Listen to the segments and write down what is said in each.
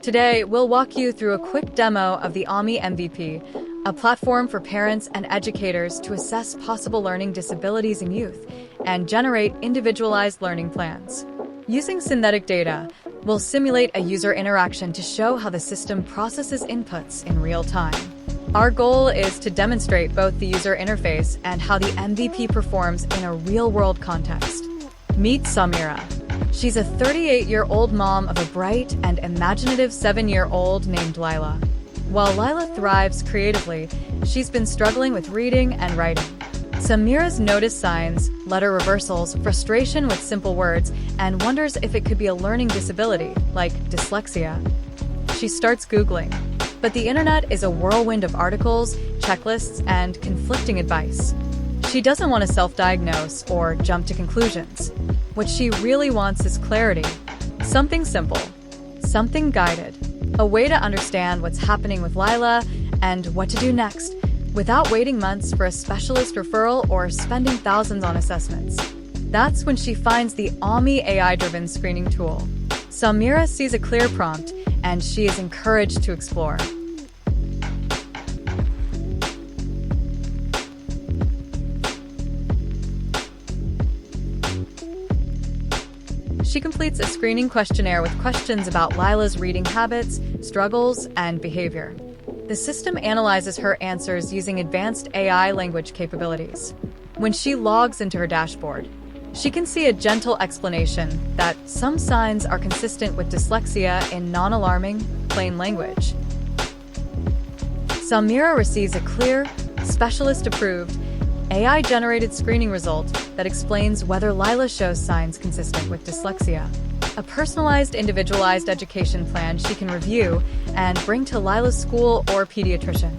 Today, we'll walk you through a quick demo of the AweMe MVP, a platform for parents and educators to assess possible learning disabilities in youth and generate individualized learning plans. Using synthetic data, we'll simulate a user interaction to show how the system processes inputs in real time. Our goal is to demonstrate both the user interface and how the MVP performs in a real-world context. Meet Samira. She's a 38-year-old mom of a bright and imaginative 7-year-old named Laya. While Laya thrives creatively, she's been struggling with reading and writing. Samira's noticed signs, letter reversals, frustration with simple words, and wonders if it could be a learning disability, like dyslexia. She starts Googling, but the internet is a whirlwind of articles, checklists, and conflicting advice. She doesn't want to self-diagnose or jump to conclusions. What she really wants is clarity. Something simple, something guided, a way to understand what's happening with Laya and what to do next, without waiting months for a specialist referral or spending thousands on assessments. That's when she finds the AweMe AI-driven screening tool. Samira sees a clear prompt, and she is encouraged to explore. She completes a screening questionnaire with questions about Laya's reading habits, struggles, and behavior. The system analyzes her answers using advanced AI language capabilities. When she logs into her dashboard, she can see a gentle explanation that some signs are consistent with dyslexia in non-alarming, plain language. Samira receives a clear, specialist-approved, AI-generated screening result that explains whether Laya shows signs consistent with dyslexia. A personalized, individualized education plan she can review and bring to Laya's school or pediatrician.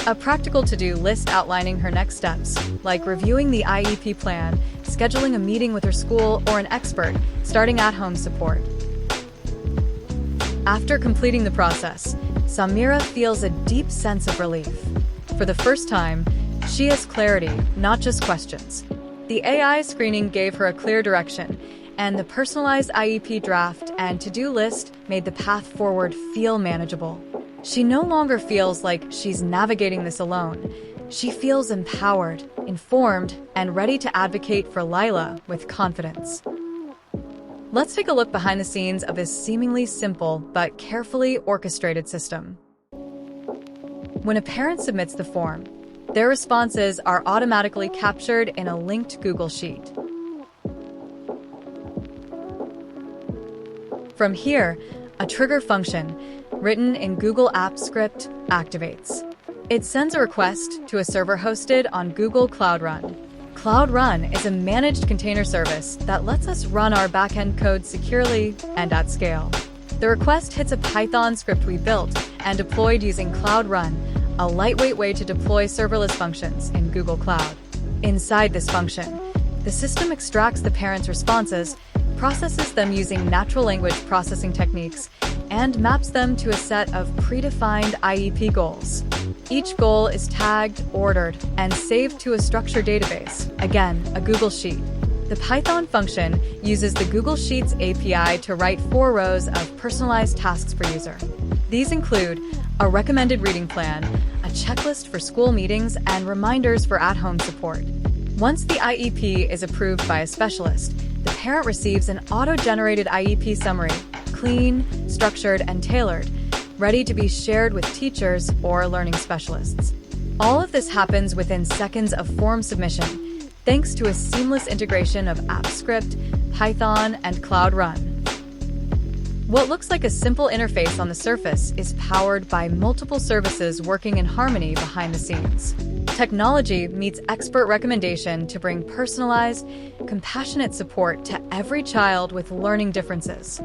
A practical to-do list outlining her next steps, like reviewing the IEP plan, scheduling a meeting with her school or an expert, starting at-home support. After completing the process, Samira feels a deep sense of relief. For the first time, she has clarity, not just questions. The AI screening gave her a clear direction, and the personalized IEP draft and to-do list made the path forward feel manageable. She no longer feels like she's navigating this alone. She feels empowered, informed, and ready to advocate for Laya with confidence. Let's take a look behind the scenes of this seemingly simple but carefully orchestrated system. When a parent submits the form, their responses are automatically captured in a linked Google Sheet. From here, a trigger function, written in Google Apps script, activates. It sends a request to a server hosted on Google Cloud Run. Cloud Run is a managed container service that lets us run our backend code securely and at scale. The request hits a Python script we built and deployed using Cloud Run, a lightweight way to deploy serverless functions in Google Cloud. Inside this function, the system extracts the parent's responses, processes them using natural language processing techniques, and maps them to a set of predefined IEP goals. Each goal is tagged, ordered, and saved to a structured database, again, a Google Sheet. The Python function uses the Google Sheets API to write 4 rows of personalized tasks per user. These include a recommended reading plan, a checklist for school meetings, and reminders for at-home support. Once the IEP is approved by a specialist, the parent receives an auto-generated IEP summary, clean, structured, and tailored, ready to be shared with teachers or learning specialists. All of this happens within seconds of form submission, thanks to a seamless integration of AppScript, Python, and Cloud Run. What looks like a simple interface on the surface is powered by multiple services working in harmony behind the scenes. Technology meets expert recommendation to bring personalized, compassionate support to every child with learning differences.